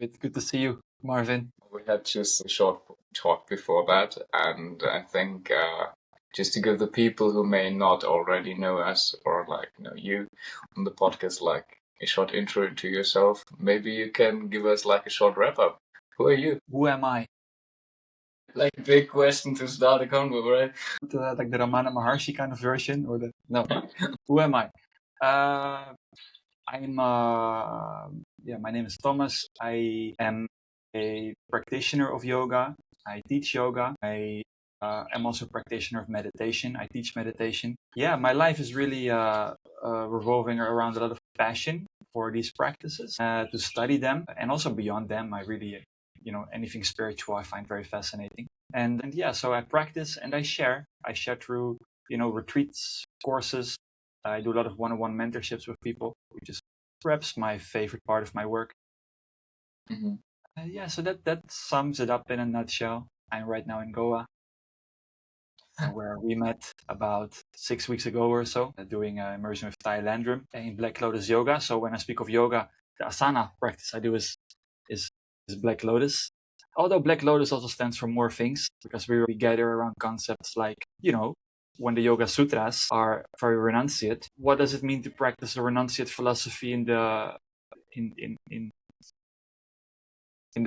It's good to see you, Marvin. We had just a short talk before that, and I think just to give the people who may not already know us or know you on the podcast a short intro to yourself, maybe you can give us a short wrap up. Who are you? Who am I? Big question to start a convo, right? Like the Ramana Maharshi kind of version, or no? Who am I? My name is Thomas. I am a practitioner of yoga. I teach yoga. I am also a practitioner of meditation. I teach meditation. Yeah, my life is really revolving around a lot of passion for these practices, to study them, and also beyond them. I really, anything spiritual I find very fascinating. And yeah, so I practice and I share. I share through, retreats, courses. I do a lot of one-on-one mentorships with people, which is perhaps my favorite part of my work. Mm-hmm. So that sums it up in a nutshell. I'm right now in Goa, where we met about 6 weeks ago or so, doing immersion with Thailandrum in Black Lotus Yoga. So when I speak of yoga, the Asana practice I do is Black Lotus. Although Black Lotus also stands for more things, because we gather around concepts like, when the Yoga Sutras are very renunciate, what does it mean to practice a renunciate philosophy in the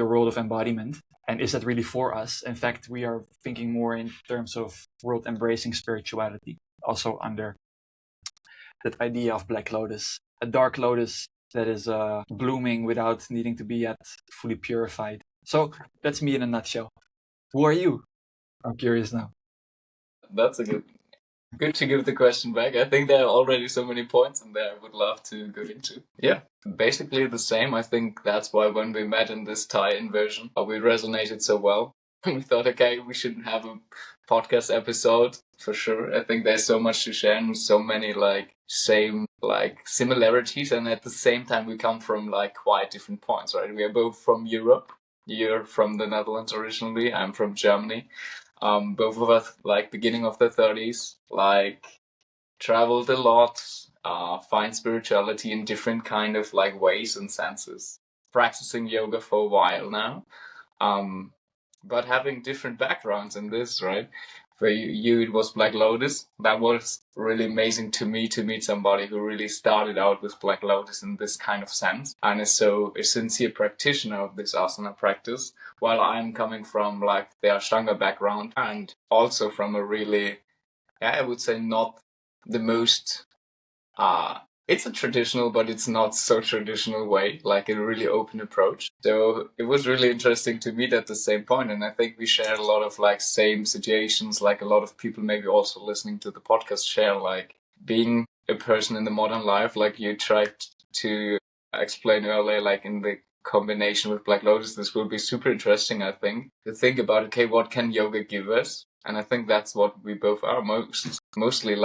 world of embodiment? And is that really for us? In fact, we are thinking more in terms of world embracing spirituality, also under that idea of Black Lotus, a dark lotus that is blooming without needing to be yet fully purified. So that's me in a nutshell. Who are you? I'm curious now. That's a good to give the question back. I think there are already so many points in there I would love to go into. Yeah, basically the same. I think that's why when we met in this Thai version, we resonated so well. We thought, okay, we should have a podcast episode for sure. I think there's so much to share and so many same similarities, and at the same time we come from quite different points, right? We are both from Europe. You're from the Netherlands originally. I'm from Germany. Both of us beginning of the 30s, traveled a lot, find spirituality in different kind of ways and senses. Practicing yoga for a while now, but having different backgrounds in this, right? For you it was Black Lotus. That was really amazing to me to meet somebody who really started out with Black Lotus in this kind of sense and is so a sincere practitioner of this asana practice, while I'm coming from the Ashtanga background and also from a really, I would say not the most it's a traditional, but it's not so traditional way, a really open approach. So it was really interesting to meet at the same point, and I think we share a lot of same situations, a lot of people maybe also listening to the podcast share being a person in the modern life, you tried to explain earlier, in the combination with Black Lotus. This will be super interesting, I think, to think about, okay, what can yoga give us? And I think that's what we both are mostly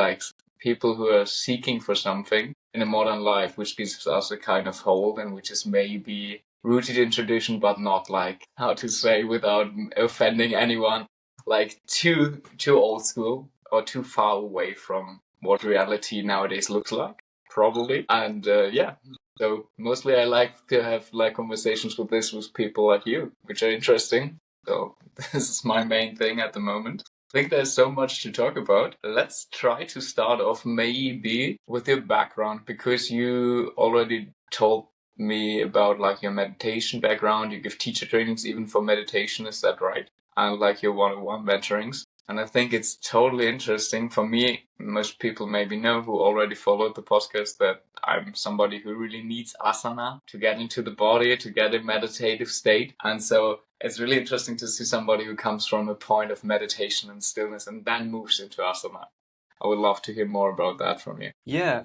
people who are seeking for something in a modern life, which gives us a kind of hold and which is maybe rooted in tradition, but not how to say without offending anyone, too old school or too far away from what reality nowadays looks like, probably. And so mostly I like to have conversations with people like you, which are interesting. So this is my main thing at the moment. I think there's so much to talk about. Let's try to start off maybe with your background, because you already told me about your meditation background. You give teacher trainings even for meditation, is that right? And your one-on-one mentorings. And I think it's totally interesting for me. Most people maybe know who already followed the podcast that I'm somebody who really needs asana to get into the body, to get a meditative state. And so it's really interesting to see somebody who comes from a point of meditation and stillness and then moves into asana. I would love to hear more about that from you. Yeah,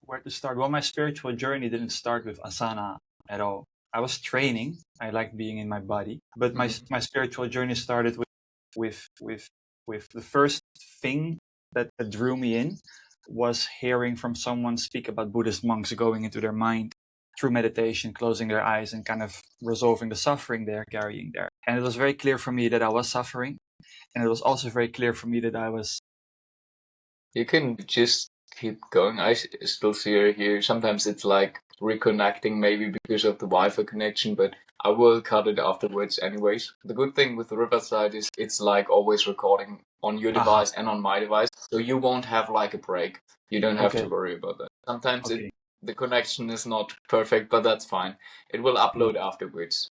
where to start? Well, my spiritual journey didn't start with asana at all. I was training. I liked being in my body, but my spiritual journey started with the first thing that drew me in was hearing from someone speak about Buddhist monks going into their mind through meditation, closing their eyes and kind of resolving the suffering they're carrying there. And it was very clear for me that I was suffering. And it was also very clear for me that I was... You can just keep going. I still see her here. Sometimes it's reconnecting maybe because of the Wi-Fi connection, but I will cut it afterwards anyways. The good thing with the Riverside is it's like always recording on your device and on my device, so you won't have like a break. You don't have to worry about that. Sometimes the connection is not perfect, but that's fine. It will upload afterwards.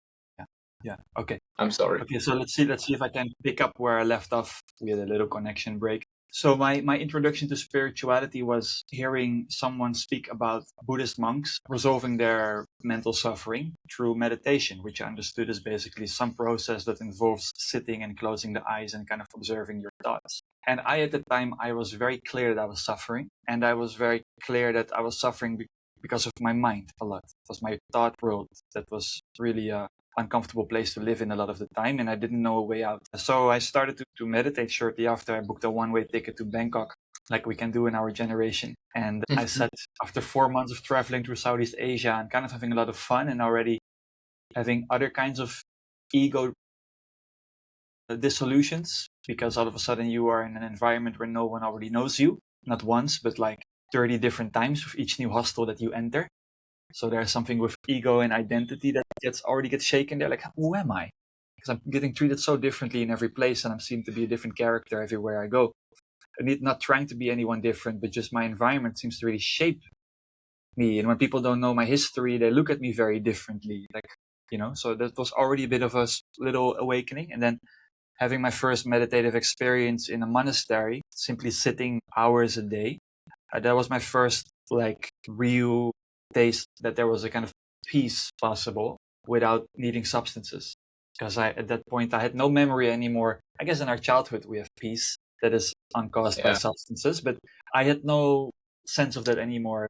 Yeah. Okay. I'm sorry. Okay, so let's see if I can pick up where I left off. We had a little connection break. So my introduction to spirituality was hearing someone speak about Buddhist monks resolving their mental suffering through meditation, which I understood is basically some process that involves sitting and closing the eyes and kind of observing your thoughts. And at the time, I was very clear that I was suffering, and I was very clear that I was suffering because of my mind a lot. It was my thought world that was really uncomfortable place to live in a lot of the time, and I didn't know a way out. So I started to meditate shortly after I booked a one-way ticket to Bangkok, like we can do in our generation. And I said, after 4 months of traveling through Southeast Asia and kind of having a lot of fun and already having other kinds of ego dissolutions, because all of a sudden you are in an environment where no one already knows you, not once, but like 30 different times with each new hostel that you enter. So there's something with ego and identity that already gets shaken there. Like, who am I? Because I'm getting treated so differently in every place, and I seem to be a different character everywhere I go. I'm not trying to be anyone different, but just my environment seems to really shape me. And when people don't know my history, they look at me very differently. Like, so that was already a bit of a little awakening. And then having my first meditative experience in a monastery, simply sitting hours a day, that was my first like real taste that there was a kind of peace possible without needing substances. Because at that point I had no memory anymore. I guess in our childhood we have peace that is uncaused by substances, but I had no sense of that anymore.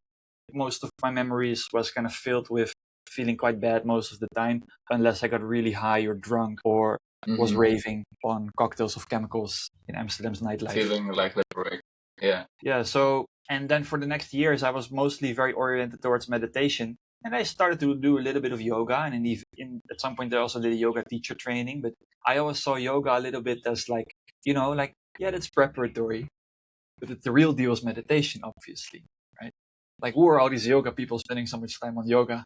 Most of my memories was kind of filled with feeling quite bad most of the time, unless I got really high or drunk or was raving on cocktails of chemicals in Amsterdam's nightlife. Feeling like liberated. Yeah. Yeah. So, and then for the next years, I was mostly very oriented towards meditation. And I started to do a little bit of yoga. And at some point, I also did a yoga teacher training. But I always saw yoga a little bit as like, that's preparatory. But the real deal is meditation, obviously, right? Like, who are all these yoga people spending so much time on yoga?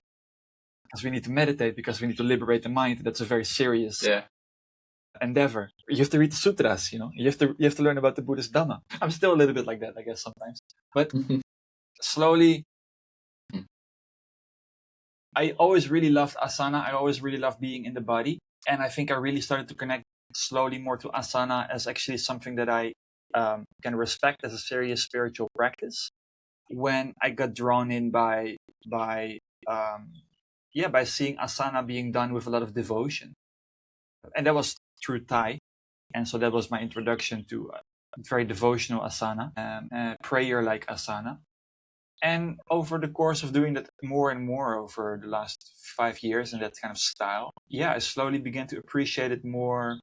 Because we need to meditate, because we need to liberate the mind. That's a very serious endeavor. You have to read the sutras, you have to learn about the Buddhist Dhamma. I'm still a little bit like that, I guess, sometimes. But slowly, I always really loved asana. I always really loved being in the body. And I think I really started to connect slowly more to asana as actually something that I can respect as a serious spiritual practice when I got drawn in by seeing asana being done with a lot of devotion. And that was through Thai. And so that was my introduction to very devotional asana, prayer-like asana. And over the course of doing that more and more over the last 5 years in that kind of style, I slowly began to appreciate it more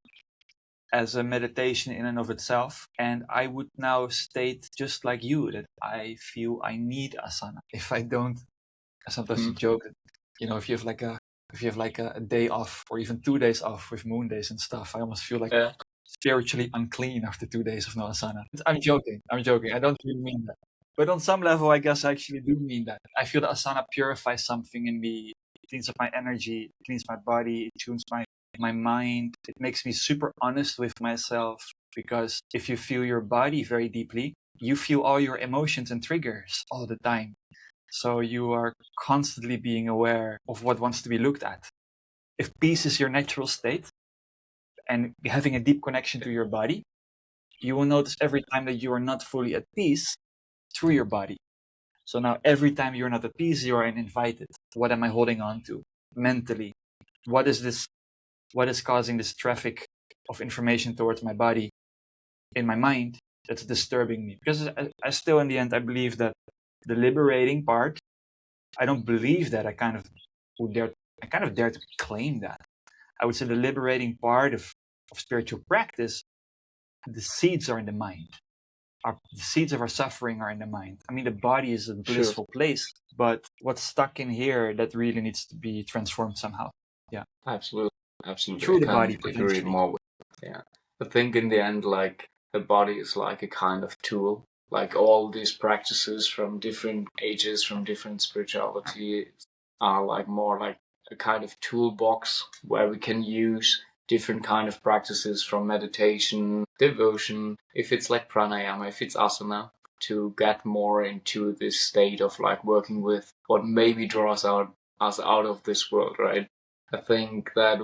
as a meditation in and of itself. And I would now state, just like you, that I feel I need asana. If I don't, I sometimes joke that, if you have like a day off or even 2 days off with moon days and stuff, I almost feel like spiritually unclean after 2 days of no asana. I'm joking. I don't really mean that. But on some level, I guess I actually do mean that. I feel that asana purifies something in me. It cleans up my energy, it cleans my body, it tunes my mind. It makes me super honest with myself, because if you feel your body very deeply, you feel all your emotions and triggers all the time. So you are constantly being aware of what wants to be looked at. If peace is your natural state and having a deep connection to your body, you will notice every time that you are not fully at peace through your body. So now every time you're not at peace, you are invited. What am I holding on to mentally? What is this? What is causing this traffic of information towards my body in my mind that's disturbing me? Because I still, in the end, I believe that the liberating part, I don't believe that I kind of dare to claim that. I would say the liberating part of spiritual practice, the seeds are in the mind. The seeds of our suffering are in the mind. I mean, the body is a blissful place, but what's stuck in here, that really needs to be transformed somehow. Yeah. Absolutely. Through the body, agree more with. Yeah. I think in the end, like, the body is like a kind of tool. like all these practices from different ages, from different spirituality, are like more like a kind of toolbox where we can use different kind of practices from meditation, devotion, if it's like pranayama, if it's asana, to get more into this state of like working with what maybe draws us out of this world, right? I think that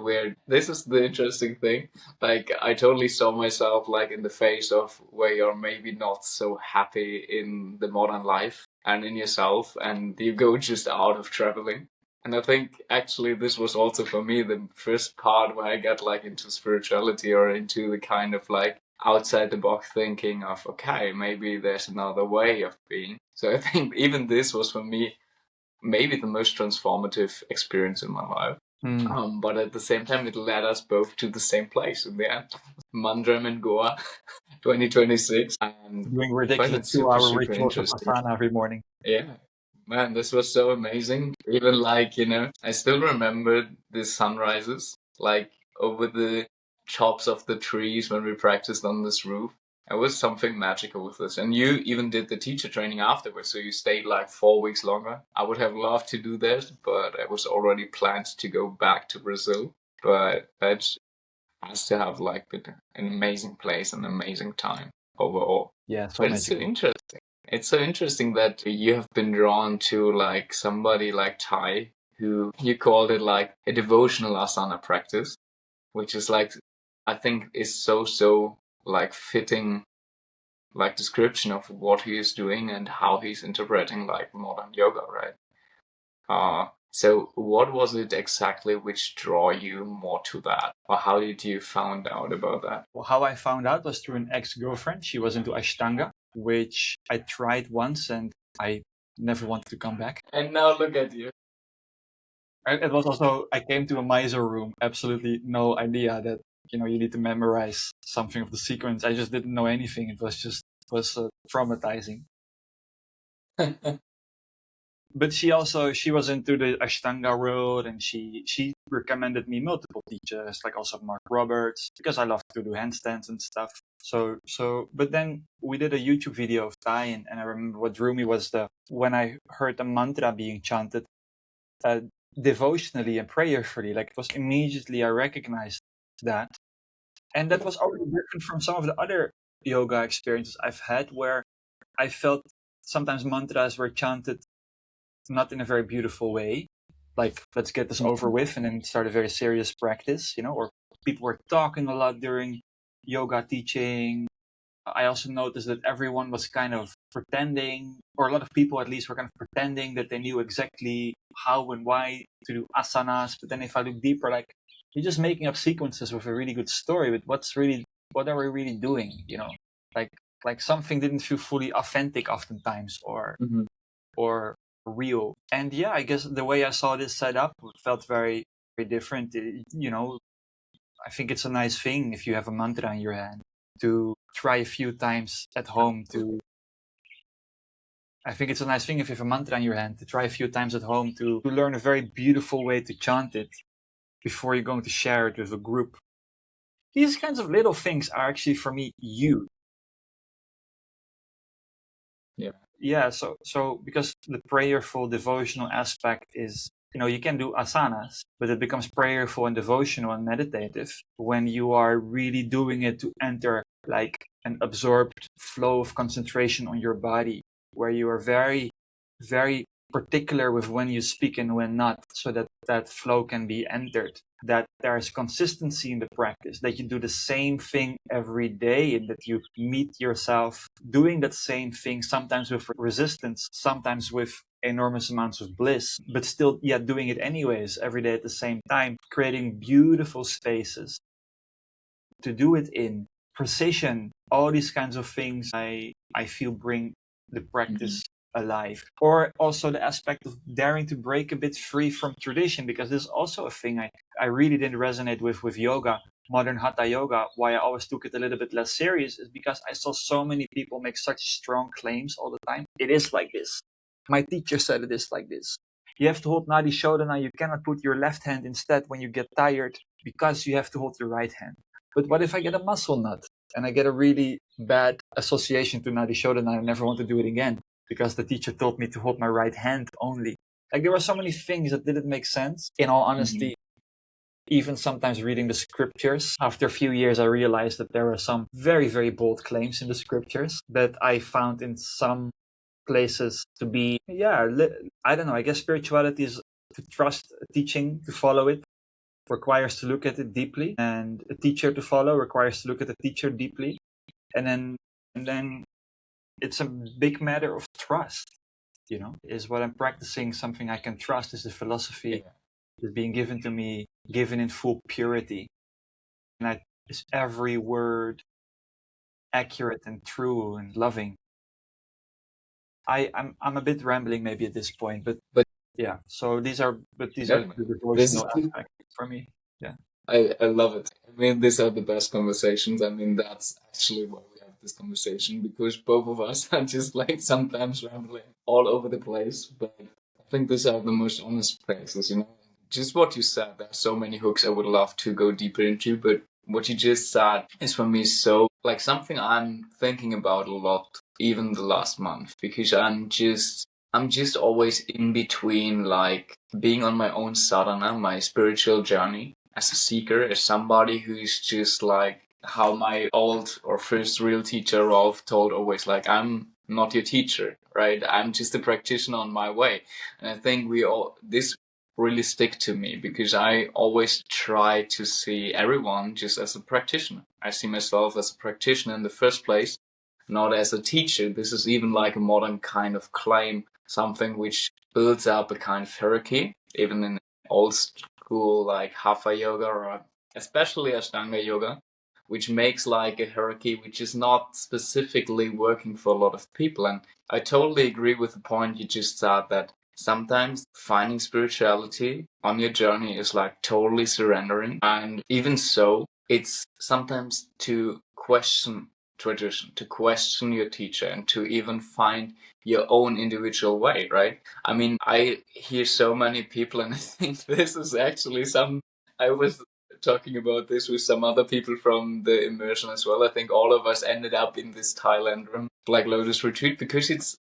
this is the interesting thing. Like, I totally saw myself like in the phase of where you're maybe not so happy in the modern life and in yourself, and you go just out of traveling. And I think actually this was also for me the first part where I got like into spirituality or into the kind of like outside the box thinking of, okay, maybe there's another way of being. So I think even this was for me maybe the most transformative experience in my life. But at the same time, it led us both to the same place in the end. Mandram in Goa, 2026. And Doing I find ridiculous it 2 hour super rituals of interesting. Asana every morning. Yeah. Man, this was so amazing. Even like, I still remember the sunrises, like over the tops of the trees when we practiced on this roof. It was something magical with this. And you even did the teacher training afterwards, so you stayed like 4 weeks longer. I would have loved to do that, but I was already planned to go back to Brazil. But that has to have like been an amazing place, an amazing time overall. Yeah, so But it's so magical. interesting. It's so interesting that you have been drawn to like somebody like Thai, who you called it like a devotional asana practice, which is like, I think is so like fitting like description of what he is doing and how he's interpreting like modern yoga, right? So what was it exactly which draw you more to that? Or how did you find out about that? Well, how I found out was through an ex-girlfriend. She was into Ashtanga, which I tried once and I never wanted to come back. And now look at you. It was also, I came to a Mysore room, absolutely no idea that, you need to memorize something of the sequence. I just didn't know anything. It was traumatizing. But she was into the Ashtanga world, and she recommended me multiple teachers, like also Mark Roberts, because I love to do handstands and stuff. But then we did a YouTube video of Thai, and I remember what drew me was when I heard the mantra being chanted devotionally and prayerfully, like it was immediately I recognized that. And that was already different from some of the other yoga experiences I've had, where I felt sometimes mantras were chanted not in a very beautiful way, like let's get this over with and then start a very serious practice, or people were talking a lot during yoga teaching. I also noticed that everyone was kind of pretending, or a lot of people at least were kind of pretending that they knew exactly how and why to do asanas. But then if I look deeper, like you're just making up sequences with a really good story, but what are we really doing? Like something didn't feel fully authentic oftentimes, or real. And yeah, I guess the way I saw this set up felt very, very different. I think it's a nice thing if you have a mantra in your hand to try a few times at home I think it's a nice thing if you have a mantra in your hand to try a few times at home to learn a very beautiful way to chant it before you're going to share it with a group. These kinds of little things are actually for me huge. Yeah. Yeah, so because the prayerful devotional aspect is, you can do asanas, but it becomes prayerful and devotional and meditative when you are really doing it to enter like an absorbed flow of concentration on your body, where you are very, very particular with when you speak and when not, so that that flow can be entered, that there is consistency in the practice, that you do the same thing every day, and that you meet yourself doing that same thing, sometimes with resistance, sometimes with enormous amounts of bliss, but still, yeah, doing it anyways every day at the same time, creating beautiful spaces to do it in precision. All these kinds of things I feel bring the practice alive. Or also the aspect of daring to break a bit free from tradition, because this is also a thing I really didn't resonate with yoga, modern hatha yoga. Why I always took it a little bit less serious is because I saw so many people make such strong claims all the time. It is like this. My teacher said it is like this. You have to hold Nadi Shodhana. You cannot put your left hand instead when you get tired, because you have to hold your right hand. But what if I get a muscle nut? And I get a really bad association to Nadi Shodan. I never want to do it again because the teacher told me to hold my right hand only. Like there were so many things that didn't make sense. In all honesty, even sometimes reading the scriptures, after a few years, I realized that there were some very, very bold claims in the scriptures that I found in some places to be, I don't know, I guess spirituality is to trust a teaching, to follow it, requires to look at it deeply, and a teacher to follow requires to look at the teacher deeply. And then it's a big matter of trust, is what I'm practicing something I can trust? Is the philosophy is being given to me, given in full purity? And is every word accurate and true and loving? I'm a bit rambling maybe at this point, but yeah. So these are the devotional aspects for me. Yeah. I love it. I mean, these are the best conversations. I mean, that's actually why we have this conversation, because both of us are just like sometimes rambling all over the place. But I think these are the most honest places, Just what you said, there are so many hooks I would love to go deeper into, but what you just said is for me so like something I'm thinking about a lot, even the last month, because I'm just always in between, like being on my own sadhana, my spiritual journey as a seeker, as somebody who's just like how my old or first real teacher Rolf told always, like, I'm not your teacher, right? I'm just a practitioner on my way. And I think this really stick to me, because I always try to see everyone just as a practitioner. I see myself as a practitioner in the first place, not as a teacher. This is even like a modern kind of claim, something which builds up a kind of hierarchy, even in old school like Hatha yoga or especially Ashtanga yoga, which makes like a hierarchy which is not specifically working for a lot of people. And I totally agree with the point you just said, that sometimes finding spirituality on your journey is like totally surrendering. And even so, it's sometimes to question tradition, to question your teacher, and to even find your own individual way, right? I mean, I hear so many people, and I think this is actually I was talking about this with some other people from the immersion as well. I think all of us ended up in this Thailand room, Black Lotus retreat, because it's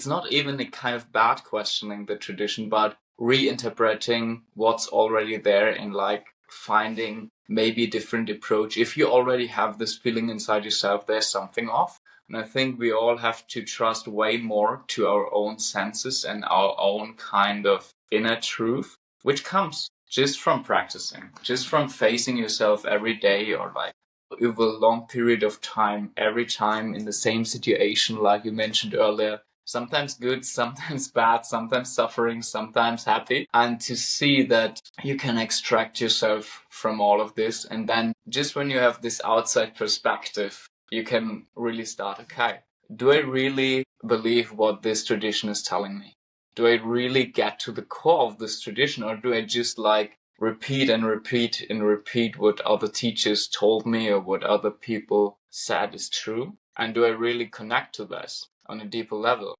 not even a kind of bad questioning the tradition, but reinterpreting what's already there and like finding maybe a different approach. If you already have this feeling inside yourself, there's something off. And I think we all have to trust way more to our own senses and our own kind of inner truth, which comes just from practicing, just from facing yourself every day, or like over a long period of time, every time in the same situation, like you mentioned earlier. Sometimes good, sometimes bad, sometimes suffering, sometimes happy. And to see that you can extract yourself from all of this. And then just when you have this outside perspective, you can really start, okay, do I really believe what this tradition is telling me? Do I really get to the core of this tradition, or do I just like repeat and repeat and repeat what other teachers told me or what other people said is true? And do I really connect to this on a deeper level?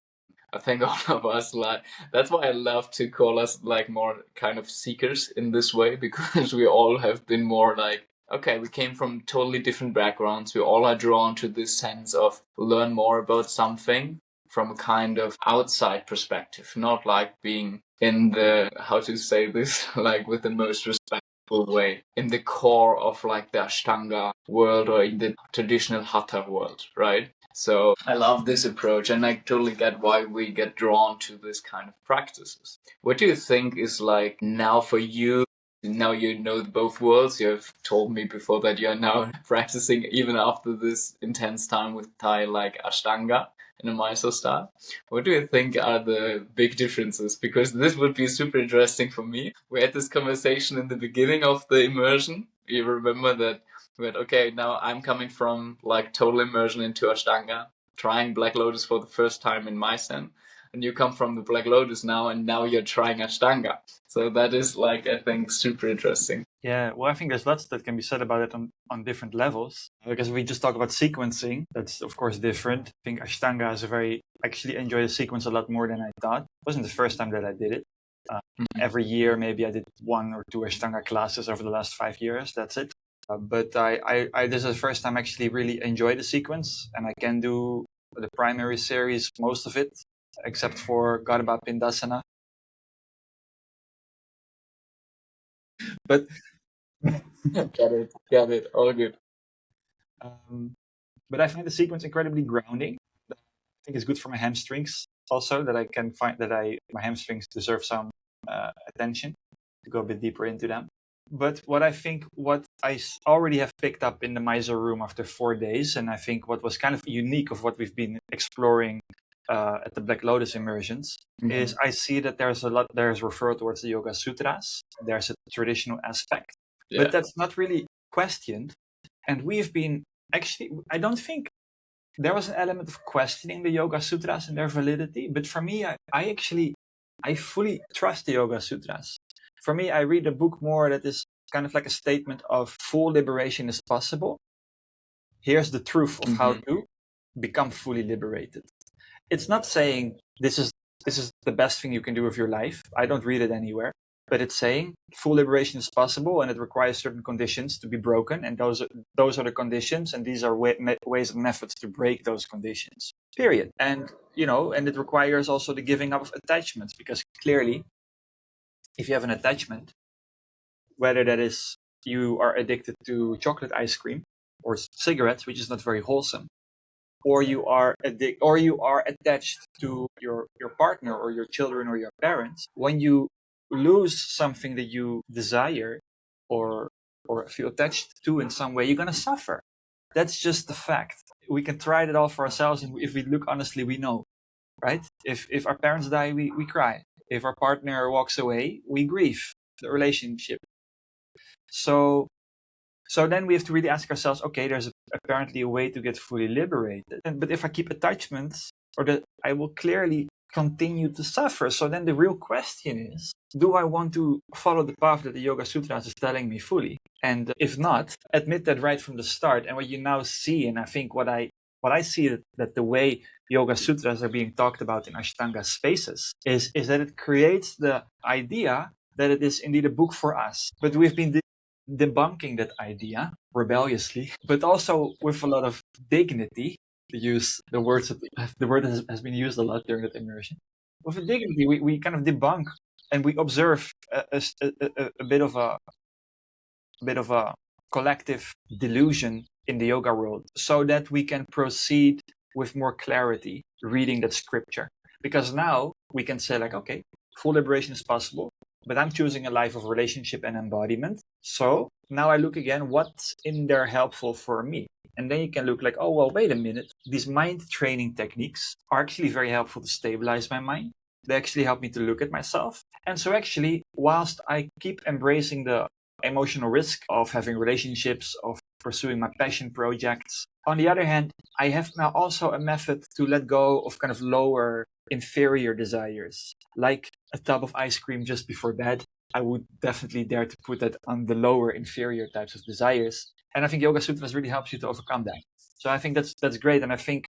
I think all of us, like, that's why I love to call us like more kind of seekers in this way, because we all have been more like, okay, we came from totally different backgrounds. We all are drawn to this sense of learn more about something from a kind of outside perspective, not like being in the, how to say this, like with the most respectful way, in the core of like the Ashtanga world or in the traditional Hatha world, right? So I love this approach, and I totally get why we get drawn to this kind of practices. What do you think is like now for you? Now you know both worlds. You have told me before that you're now practicing even after this intense time with Thai, like Ashtanga in a Mysore style. What do you think are the big differences? Because this would be super interesting for me. We had this conversation in the beginning of the immersion. You remember that we had, okay, now I'm coming from like total immersion into Ashtanga, trying Black Lotus for the first time in my Zen. And you come from the Black Lotus now, and now you're trying Ashtanga. So that is like, I think, super interesting. Yeah, well, I think there's lots that can be said about it on different levels. Because we just talk about sequencing, that's of course different. I think Ashtanga is I actually enjoy the sequence a lot more than I thought. It wasn't the first time that I did it. Every year, maybe I did 1 or 2 Ashtanga classes over the last 5 years. That's it. But this is the first time I actually really enjoy the sequence, and I can do the primary series, most of it, except for Garbha Pindasana. But Got it. All good. But I find the sequence incredibly grounding. I think it's good for my hamstrings also, that I can find that my hamstrings deserve some attention to go a bit deeper into them. But what I already have picked up in the Mysore room after 4 days, and I think what was kind of unique of what we've been exploring at the Black Lotus immersions, is I see that there's referred towards the Yoga Sutras. There's a traditional aspect, but that's not really questioned. And we've been actually, I don't think there was an element of questioning the Yoga Sutras and their validity, but for me, I fully trust the Yoga Sutras. For me, I read a book more that is kind of like a statement of full liberation is possible. Here's the truth of how to become fully liberated. It's not saying this is the best thing you can do with your life. I don't read it anywhere. But it's saying full liberation is possible, and it requires certain conditions to be broken, and those are the conditions, and these are ways and methods to break those conditions. Period. And and it requires also the giving up of attachments, because clearly, if you have an attachment, whether that is you are addicted to chocolate ice cream or cigarettes, which is not very wholesome, or you are attached to your partner or your children or your parents, when you lose something that you desire or feel attached to in some way, you're going to suffer. That's just the fact. We can try it all for ourselves, and if we look honestly, we know, right? If our parents die, we cry. If our partner walks away, we grieve the relationship. So then we have to really ask ourselves, okay, there's apparently a way to get fully liberated. But if I keep attachments, I will clearly continue to suffer. So then the real question is, do I want to follow the path that the Yoga Sutras is telling me fully? And if not, admit that right from the start. And what you now see, and I think what I see that the way Yoga Sutras are being talked about in Ashtanga spaces is that it creates the idea that it is indeed a book for us. But we've been debunking that idea rebelliously, but also with a lot of dignity, to use the words the word has been used a lot during that immersion. With a dignity, we kind of debunk and we observe a bit of a collective delusion in the yoga world, so that we can proceed with more clarity reading that scripture. Because now we can say, like, okay, full liberation is possible, but I'm choosing a life of relationship and embodiment. So now I look again, what's in there helpful for me? And then you can look like, oh, well, wait a minute. These mind training techniques are actually very helpful to stabilize my mind. They actually help me to look at myself. And so actually, whilst I keep embracing the emotional risk of having relationships, of pursuing my passion projects, on the other hand, I have now also a method to let go of kind of lower, inferior desires, like a tub of ice cream just before bed. I would definitely dare to put that on the lower, inferior types of desires. And I think Yoga Sutras really helps you to overcome that. So I think that's great. And I think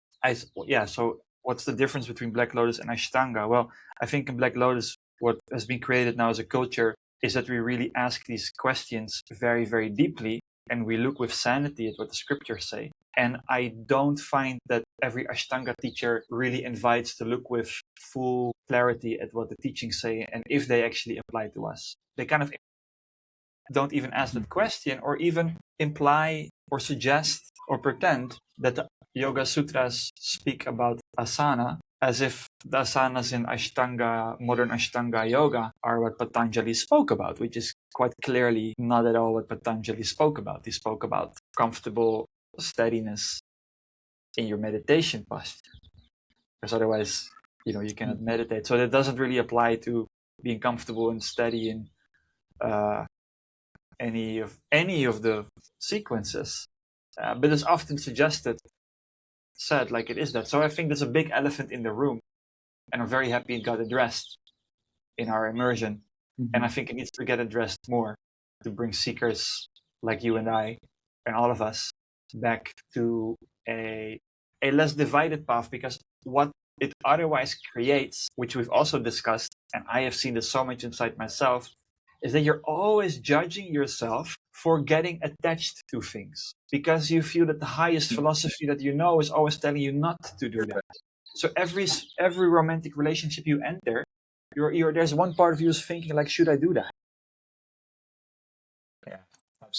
so what's the difference between Black Lotus and Ashtanga? Well, I think in Black Lotus, what has been created now as a culture is that we really ask these questions very, very deeply, and we look with sanity at what the scriptures say. And I don't find that every Ashtanga teacher really invites to look with full clarity at what the teachings say and if they actually apply to us. They kind of don't even ask that question, or even imply or suggest or pretend that the Yoga Sutras speak about asana, as if the asanas in Ashtanga, modern Ashtanga yoga, are what Patanjali spoke about, which is quite clearly not at all what Patanjali spoke about. He spoke about comfortable steadiness in your meditation posture, because otherwise, you cannot meditate. So that doesn't really apply to being comfortable and steady in any of the sequences, but it's often said like it is that. So I think there's a big elephant in the room, and I'm very happy it got addressed in our immersion. And I think it needs to get addressed more to bring seekers like you and I and all of us back to a less divided path, because what it otherwise creates, which we've also discussed, and I have seen this so much inside myself, is that you're always judging yourself for getting attached to things because you feel that the highest philosophy that you know is always telling you not to do that. So every romantic relationship you enter, there's one part of you is thinking like, should I do that? Yeah,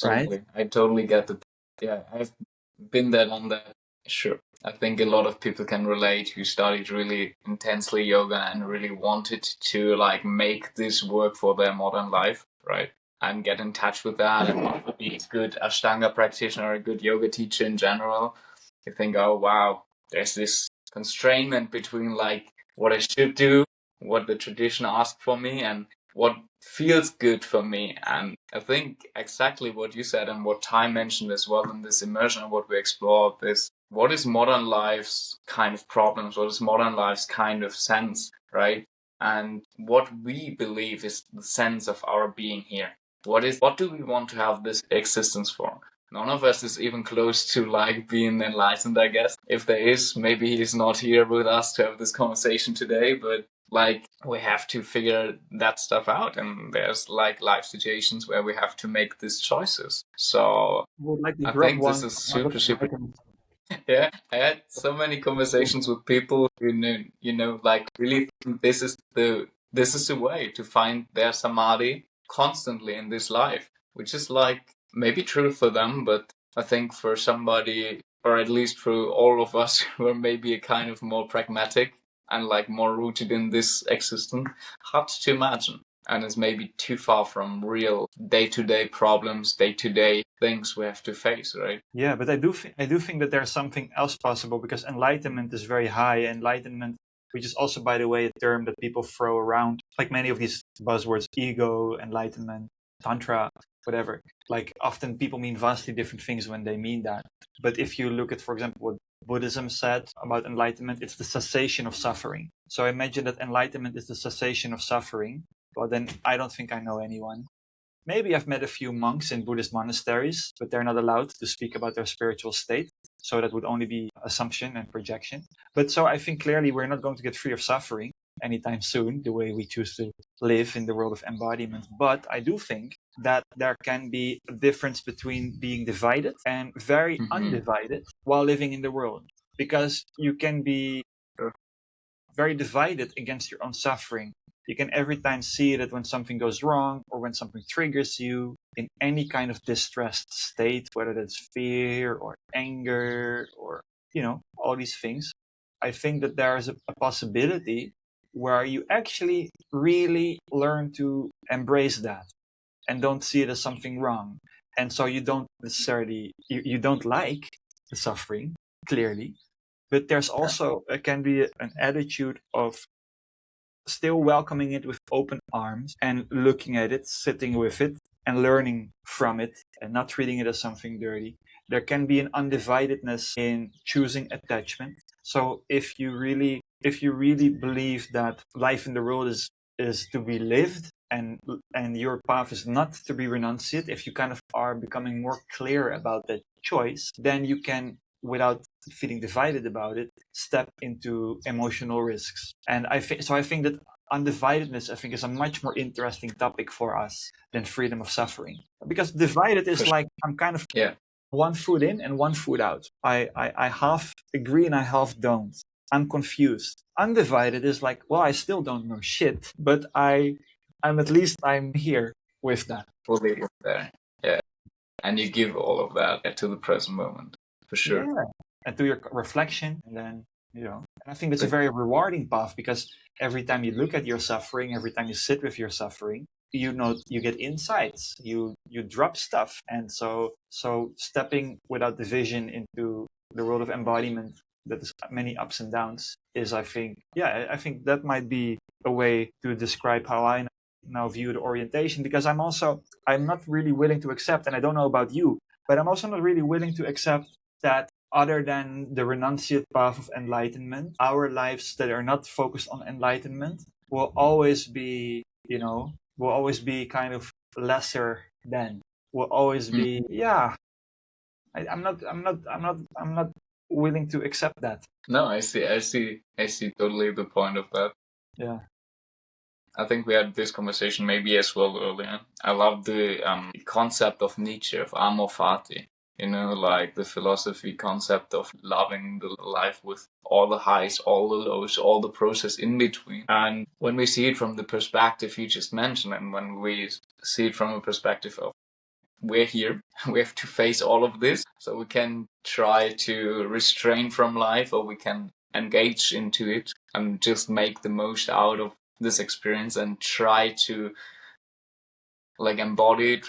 Right? absolutely. I totally get the. Yeah, I've been there on that. Sure. I think a lot of people can relate who studied really intensely yoga and really wanted to like make this work for their modern life, right? And get in touch with that and be a good Ashtanga practitioner, a good yoga teacher in general. You think, oh wow, there's this constrainment between like what I should do, what the tradition asks for me, and what feels good for me. And I think exactly what you said and what Ty mentioned as well in this immersion, what we explored, is what is modern life's kind of problems, what is modern life's kind of sense, right? And what we believe is the sense of our being here. What do we want to have this existence for? None of us is even close to like being enlightened, I guess. If there is, maybe he's not here with us to have this conversation today, but like we have to figure that stuff out, and there's like life situations where we have to make these choices. So Would like to I drop think this one. is super. Yeah, I had so many conversations with people who knew, like really think this is the way to find their samadhi constantly in this life, which is like maybe true for them, but I think for somebody, or at least for all of us who are maybe a kind of more pragmatic and like more rooted in this existence, hard to imagine. And it's maybe too far from real day-to-day problems, day-to-day things we have to face, right? Yeah, but I do think that there's something else possible because enlightenment is very high. Enlightenment, which is also, by the way, a term that people throw around, like many of these buzzwords, ego, enlightenment, tantra, whatever. Like often people mean vastly different things when they mean that. But if you look at, for example, what Buddhism said about enlightenment, it's the cessation of suffering. So imagine that enlightenment is the cessation of suffering. Well, then I don't think I know anyone. Maybe I've met a few monks in Buddhist monasteries, but they're not allowed to speak about their spiritual state. So that would only be assumption and projection. But so I think clearly we're not going to get free of suffering anytime soon, the way we choose to live in the world of embodiment. But I do think that there can be a difference between being divided and very undivided while living in the world. Because you can be very divided against your own suffering. You can every time see that when something goes wrong or when something triggers you in any kind of distressed state, whether that's fear or anger or, all these things. I think that there is a possibility where you actually really learn to embrace that and don't see it as something wrong. And so you don't necessarily, you don't like the suffering, clearly, but there's also can be an attitude of still welcoming it with open arms and looking at it, sitting with it and learning from it and not treating it as something dirty. There can be an undividedness in choosing attachment. So if you really believe that life in the world is to be lived and your path is not to be renunciate, if you kind of are becoming more clear about that choice, then you can, without feeling divided about it, step into emotional risks. And I think that undividedness, I think, is a much more interesting topic for us than freedom of suffering. Because divided is like I'm kind of one foot in and one foot out. I half agree and I half don't. I'm confused. Undivided is like, well, I still don't know shit, but I'm here with that. Fully there. Yeah. And you give all of that to the present moment, for sure. Yeah. And to your reflection, and then, and I think that's a very rewarding path because every time you look at your suffering, every time you sit with your suffering, you get insights, you drop stuff. And so stepping without division into the world of embodiment that is many ups and downs is, I think that might be a way to describe how I now view the orientation, because I'm not really willing to accept, and I don't know about you, but I'm also not really willing to accept that other than the renunciate path of enlightenment, our lives that are not focused on enlightenment will always be, kind of lesser than, will always be, I'm not willing to accept that. No, I see totally the point of that. Yeah. I think we had this conversation maybe as well earlier. I love the concept of Nietzsche, of amor fati. Like the philosophy concept of loving the life with all the highs, all the lows, all the process in between. And when we see it from the perspective you just mentioned, and when we see it from a perspective of we're here, we have to face all of this, so we can try to restrain from life, or we can engage into it and just make the most out of this experience and try to like embody it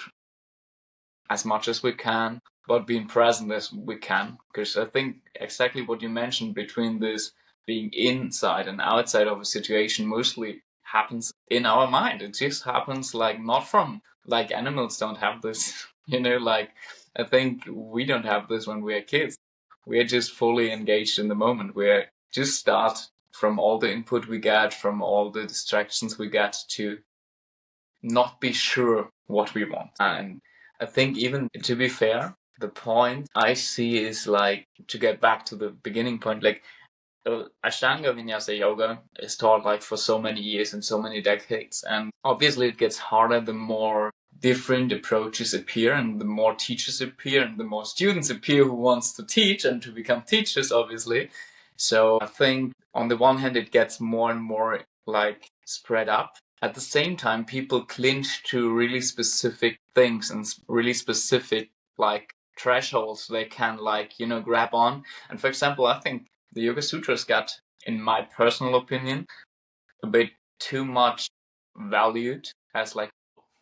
as much as we can, but being present as we can. Because I think exactly what you mentioned between this being inside and outside of a situation mostly happens in our mind. It just happens like not from like animals don't have this, like I think we don't have this when we're kids. We're just fully engaged in the moment. We're just start from all the input we get, from all the distractions we get to not be sure what we want. And I think even to be fair, the point I see is like to get back to the beginning point, like Ashtanga Vinyasa Yoga is taught like for so many years and so many decades. And obviously it gets harder the more different approaches appear and the more teachers appear and the more students appear who wants to teach and to become teachers, obviously. So I think on the one hand, it gets more and more like spread up. At the same time, people clinch to really specific things and really specific like thresholds they can like, grab on. And for example, I think the Yoga Sutras got, in my personal opinion, a bit too much valued as like,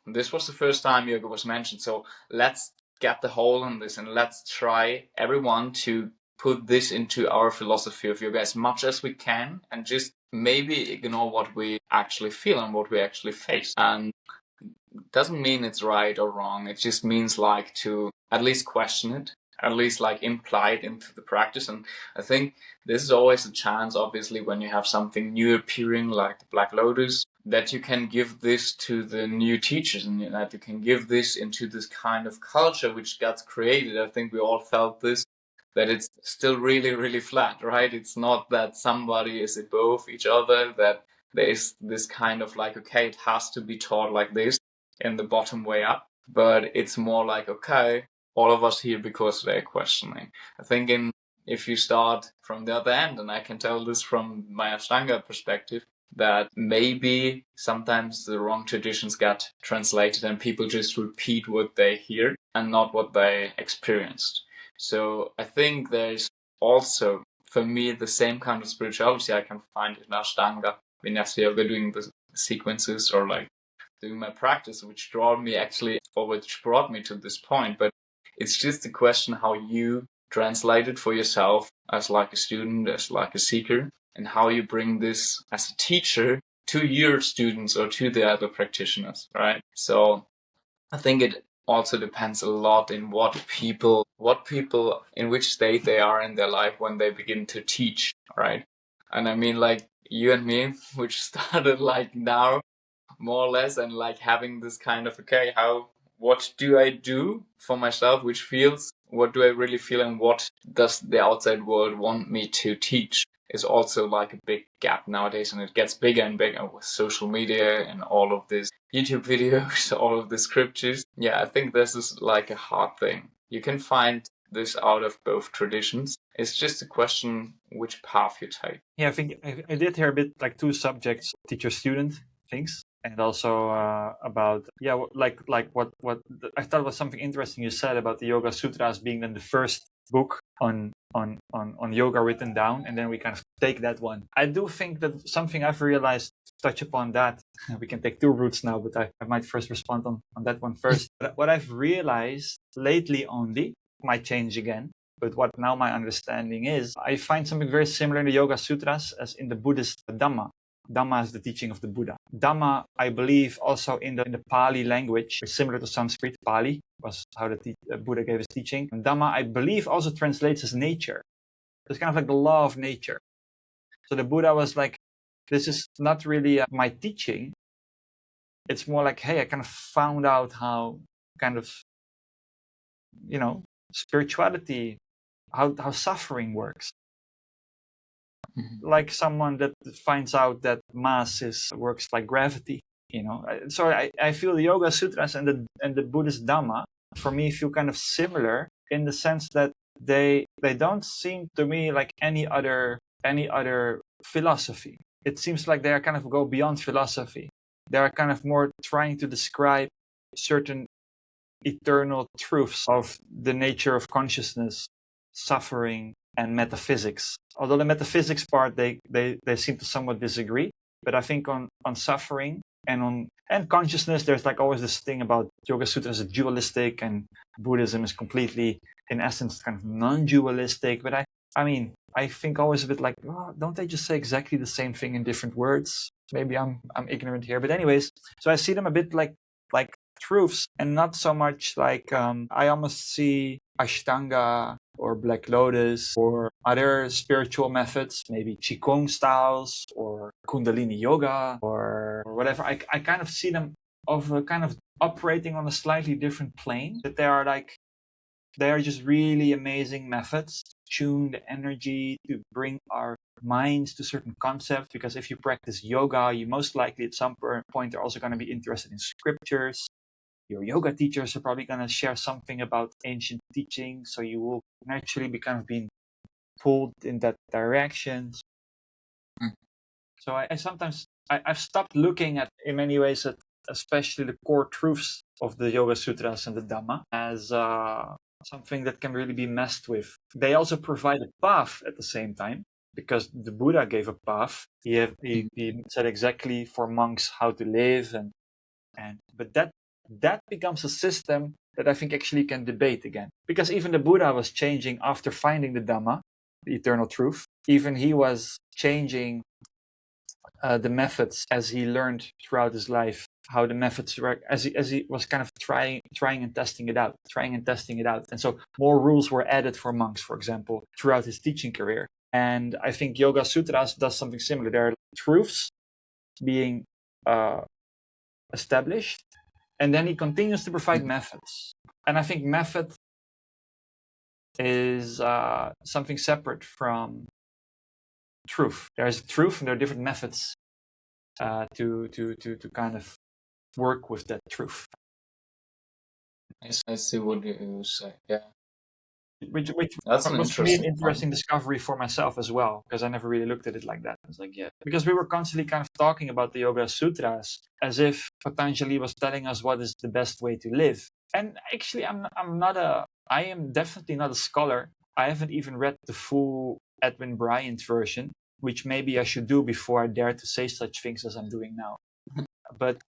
this was the first time yoga was mentioned, so let's get the hold on this and let's try everyone to put this into our philosophy of yoga as much as we can and just maybe ignore what we actually feel and what we actually face. And doesn't mean it's right or wrong. It just means like to at least question it, at least like imply it into the practice. And I think this is always a chance, obviously, when you have something new appearing like the Black Lotus, that you can give this to the new teachers and that you can give this into this kind of culture which gets created. I think we all felt this, that it's still really, really flat, right? It's not that somebody is above each other, that there is this kind of like, okay, it has to be taught like this in the bottom way up, but it's more like, okay, all of us here because they're questioning. I think if you start from the other end, and I can tell this from my Ashtanga perspective, that maybe sometimes the wrong traditions get translated and people just repeat what they hear and not what they experienced. So I think there's also, for me, the same kind of spirituality I can find in Ashtanga, Vinyasa Yoga, doing the sequences or like doing my practice, which brought me to this point. But it's just a question how you translate it for yourself as like a student, as like a seeker, and how you bring this as a teacher to your students or to the other practitioners, right? So I think it also depends a lot in in which state they are in their life when they begin to teach, right? And I mean, like you and me, which started like now, more or less, and like having this kind of, okay, what do I do for myself, which feels, what do I really feel, and what does the outside world want me to teach, is also like a big gap nowadays, and it gets bigger and bigger with social media and all of these YouTube videos, all of the scriptures. Yeah, I think this is like a hard thing. You can find this out of both traditions. It's just a question which path you take. Yeah, I think I did hear a bit like two subjects, teacher-student things, and also about what I thought was something interesting you said about the Yoga Sutras being then the first book on yoga written down, and then we kind of take that one. I do think that something I've realized, touch upon that. We can take two routes now, but I might first respond on that one first. But what I've realized lately only, might change again, but what now my understanding is, I find something very similar in the Yoga Sutras as in the Buddhist Dhamma. Dhamma is the teaching of the Buddha. Dhamma, I believe, also in the Pali language, similar to Sanskrit. Pali was how the Buddha gave his teaching. And Dhamma, I believe, also translates as nature. It's kind of like the law of nature. So the Buddha was like, this is not really my teaching. It's more like, hey, I kind of found out how kind of, spirituality, how suffering works. like someone that finds out that mass works like gravity. So I feel the Yoga Sutras and the Buddhist Dhamma for me feel kind of similar in the sense that they don't seem to me like any other philosophy. It seems like they are kind of go beyond philosophy. They are kind of more trying to describe certain eternal truths of the nature of consciousness, suffering, and metaphysics. Although the metaphysics part they seem to somewhat disagree, but I think on suffering and consciousness, there's like always this thing about Yoga Sutras is dualistic and Buddhism is completely, in essence, kind of non-dualistic. But I think always a bit like, oh, don't they just say exactly the same thing in different words? Maybe I'm ignorant here, but anyways, so I see them a bit like truths and not so much like I almost see Ashtanga or Black Lotus or other spiritual methods, maybe Qigong styles or Kundalini Yoga or whatever. I kind of see them kind of operating on a slightly different plane, that they are just really amazing methods to tune the energy, to bring our minds to certain concepts. Because if you practice yoga, you most likely at some point are also going to be interested in scriptures. Your yoga teachers are probably going to share something about ancient teachings, so you will naturally be kind of being pulled in that direction. So I sometimes I've stopped looking at, in many ways, at especially the core truths of the Yoga Sutras and the Dhamma as something that can really be messed with. They also provide a path at the same time, because the Buddha gave a path. He said exactly for monks how to live, but that becomes a system that I think actually can debate again. Because even the Buddha was changing after finding the Dhamma, the eternal truth. Even he was changing the methods as he learned throughout his life, how the methods work, as he was kind of trying and testing it out. And so more rules were added for monks, for example, throughout his teaching career. And I think Yoga Sutras does something similar. There are truths being established, and then he continues to provide methods. And I think method is something separate from truth. There is truth, and there are different methods to kind of work with that truth. I see what you say. Yeah. Which That's was for me an interesting discovery for myself as well, because I never really looked at it like that. I was like, yeah, because we were constantly kind of talking about the Yoga Sutras as if Patanjali was telling us what is the best way to live. And actually, I am definitely not a scholar. I haven't even read the full Edwin Bryant version, which maybe I should do before I dare to say such things as I'm doing now. But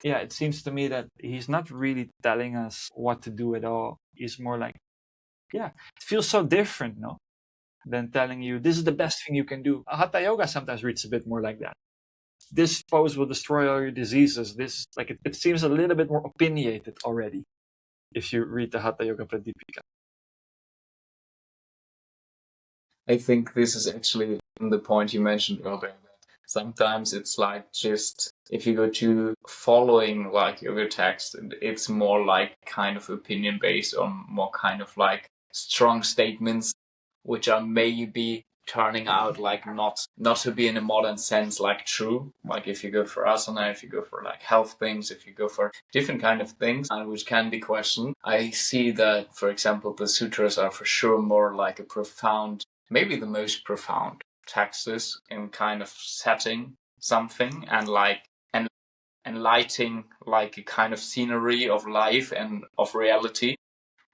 yeah, it seems to me that he's not really telling us what to do at all. He's more like, yeah, it feels so different, no? Than telling you, this is the best thing you can do. Hatha Yoga sometimes reads a bit more like that. This pose will destroy all your diseases. This, like, it seems a little bit more opinionated already if you read the Hatha Yoga Pradipika. I think this is actually the point you mentioned earlier. Sometimes it's like just if you go to following like your text, it's more like kind of opinion based on more kind of like strong statements, which are maybe turning out like not to be in a modern sense like true. Like if you go for asana, if you go for like health things, if you go for different kind of things, and which can be questioned. I see that, for example, the sutras are for sure more like a profound, maybe the most profound texts in kind of setting something and like enlightening like a kind of scenery of life and of reality,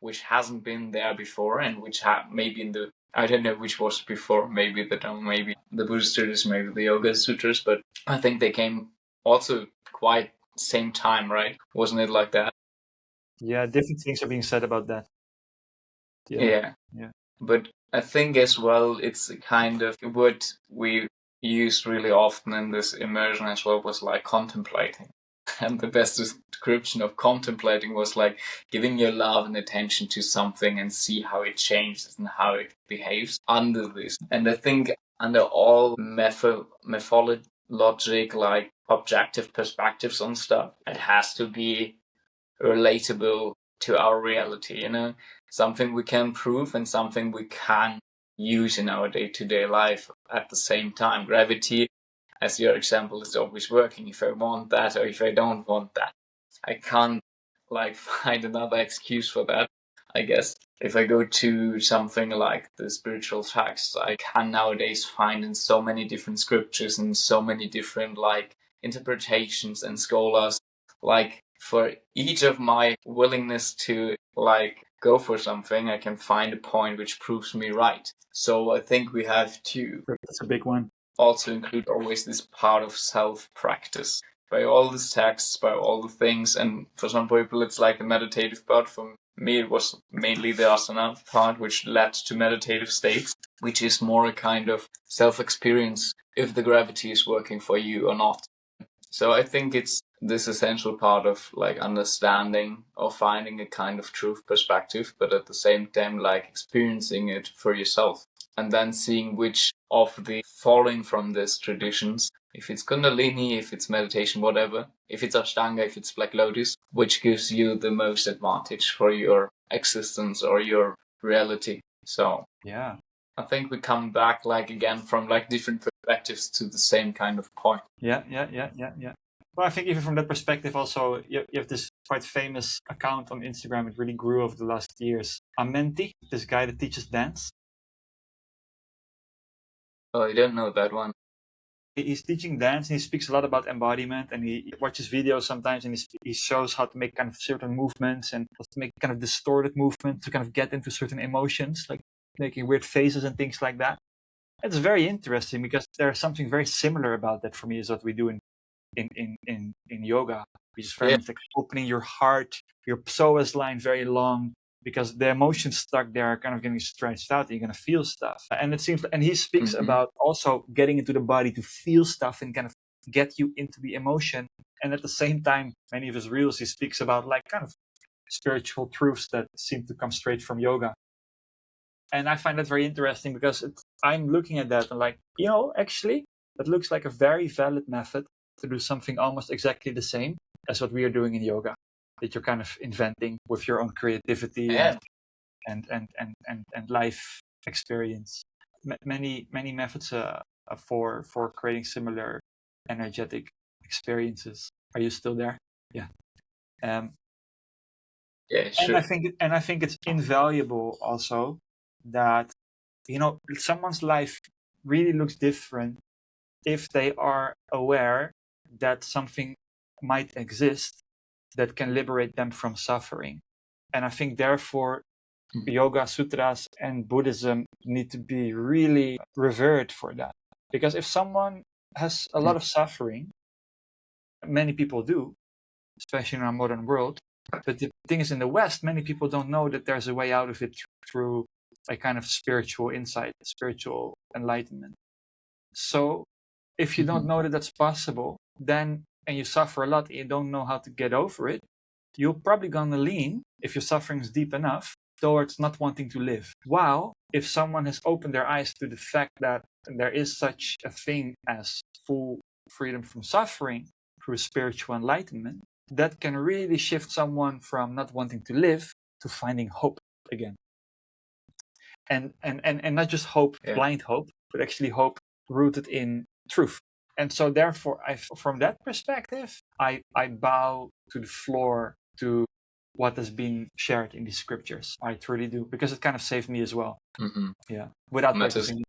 which hasn't been there before, and which maybe in the, I don't know which was before, maybe the Dhamma, maybe the Buddhist Sutras, maybe the Yoga Sutras, but I think they came also quite same time, right? Wasn't it like that? Yeah, different things are being said about that. Yeah. But I think as well, it's a kind of what we used really often in this immersion as well was like contemplating. And the best description of contemplating was like giving your love and attention to something and see how it changes and how it behaves under this. And I think under all logic, like objective perspectives on stuff, it has to be relatable to our reality, something we can prove and something we can use in our day-to-day life at the same time. Gravity, as your example, is always working. If I want that or if I don't want that, I can't like find another excuse for that, I guess. If I go to something like the spiritual texts, I can nowadays find in so many different scriptures and so many different like interpretations and scholars, like for each of my willingness to like go for something, I can find a point which proves me right. So I think we have to That's a big one. also include always this part of self-practice. By all these texts, by all the things, and for some people it's like the meditative part. For me it was mainly the asana part, which led to meditative states, which is more a kind of self-experience if the gravity is working for you or not. So I think it's this essential part of like understanding or finding a kind of truth perspective, but at the same time like experiencing it for yourself and then seeing which of the following from these traditions, if it's Kundalini, if it's meditation, whatever, if it's Ashtanga, if it's Black Lotus, which gives you the most advantage for your existence or your reality. So Yeah. I think we come back like again from like different perspectives to the same kind of point. Yeah. Well, I think even from that perspective, also you have this quite famous account on Instagram. It really grew over the last years. Amenti, this guy that teaches dance. Oh, I don't know that one. He's teaching dance and he speaks a lot about embodiment, and he watches videos sometimes and he shows how to make kind of certain movements and how to make kind of distorted movement to kind of get into certain emotions, like making weird faces and things like that. It's very interesting because there's something very similar about that for me is what we do in yoga, which is very much like opening your heart, your psoas line very long, because the emotions stuck there are kind of getting stretched out and you're going to feel stuff. And it seems, and he speaks about also getting into the body to feel stuff and kind of get you into the emotion. And at the same time, many of his reels, he speaks about like kind of spiritual truths that seem to come straight from yoga. And I find that very interesting because I'm looking at that and like, actually, that looks like a very valid method to do something almost exactly the same as what we are doing in yoga, that you're kind of inventing with your own creativity and life experience. Many methods for creating similar energetic experiences. Are you still there? Yeah. Yeah, sure. And I think it's invaluable also that someone's life really looks different if they are aware that something might exist that can liberate them from suffering. And I think therefore Yoga Sutras and Buddhism need to be really revered for that. Because if someone has a lot of suffering, many people do, especially in our modern world, but the thing is, in the West, many people don't know that there's a way out of it through a kind of spiritual insight, spiritual enlightenment. So if you don't know that that's possible, then, and you suffer a lot and you don't know how to get over it, you're probably going to lean, if your suffering is deep enough, towards not wanting to live. While if someone has opened their eyes to the fact that there is such a thing as full freedom from suffering through spiritual enlightenment, that can really shift someone from not wanting to live to finding hope again. And not just hope, blind hope, but actually hope rooted in truth. And so therefore, from that perspective, I bow to the floor to what has been shared in these scriptures. I truly do, because it kind of saved me as well. Yeah, without practicing.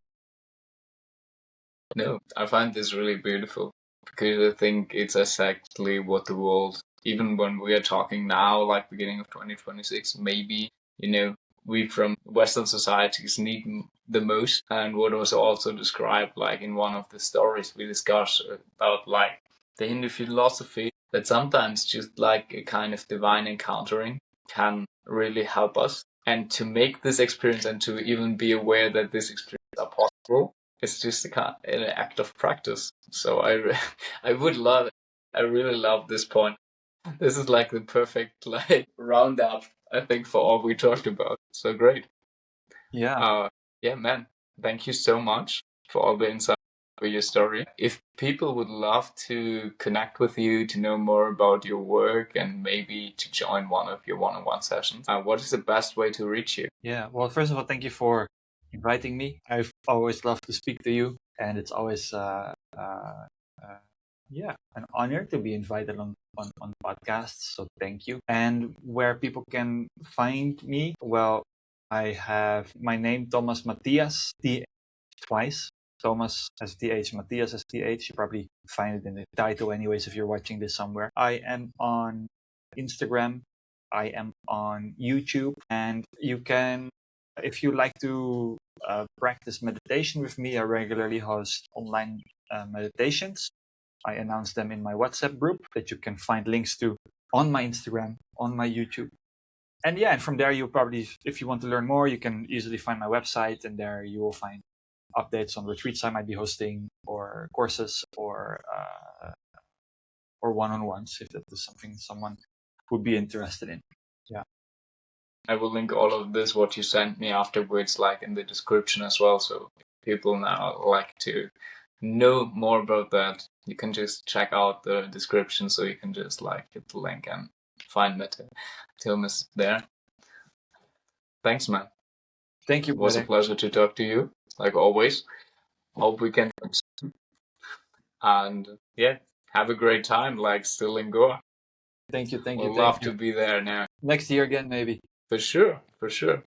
No, I find this really beautiful because I think it's exactly what the world, even when we are talking now, like beginning of 2026, maybe, we from Western societies need the most. And what was also described, like in one of the stories we discussed about like the Hindu philosophy, that sometimes just like a kind of divine encountering can really help us. And to make this experience and to even be aware that this experience are possible, it's just an act of practice. So I really love this point. This is like the perfect like roundup, I think, for all we talked about. So great. Yeah. Yeah, man. Thank you so much for all the insight for your story. If people would love to connect with you, to know more about your work, and maybe to join one of your one-on-one sessions, what is the best way to reach you? Yeah. Well, first of all, thank you for inviting me. I've always loved to speak to you, and it's always an honor to be invited on podcasts. So thank you. And where people can find me, well, I have my name, Thomas Matthias, twice. Thomas STH, Matthias STH. You probably find it in the title, anyways, if you're watching this somewhere. I am on Instagram. I am on YouTube, and you can, if you like to practice meditation with me, I regularly host online meditations. I announce them in my WhatsApp group that you can find links to on my Instagram, on my YouTube. And from there, you'll probably, if you want to learn more, you can easily find my website, and there you will find updates on retreats I might be hosting, or courses, or one-on-ones, if that is something someone would be interested in. Yeah. I will link all of this, what you sent me afterwards, like in the description as well. So if people now like to know more about that, you can just check out the description. So you can just like hit the link and find Tilmus there. Thanks, man. Thank you. It was a pleasure to talk to you, like always. Hope we can. And yeah, have a great time, like still in Goa. Thank you. We'll love to be there now. Next year again, maybe. For sure, for sure.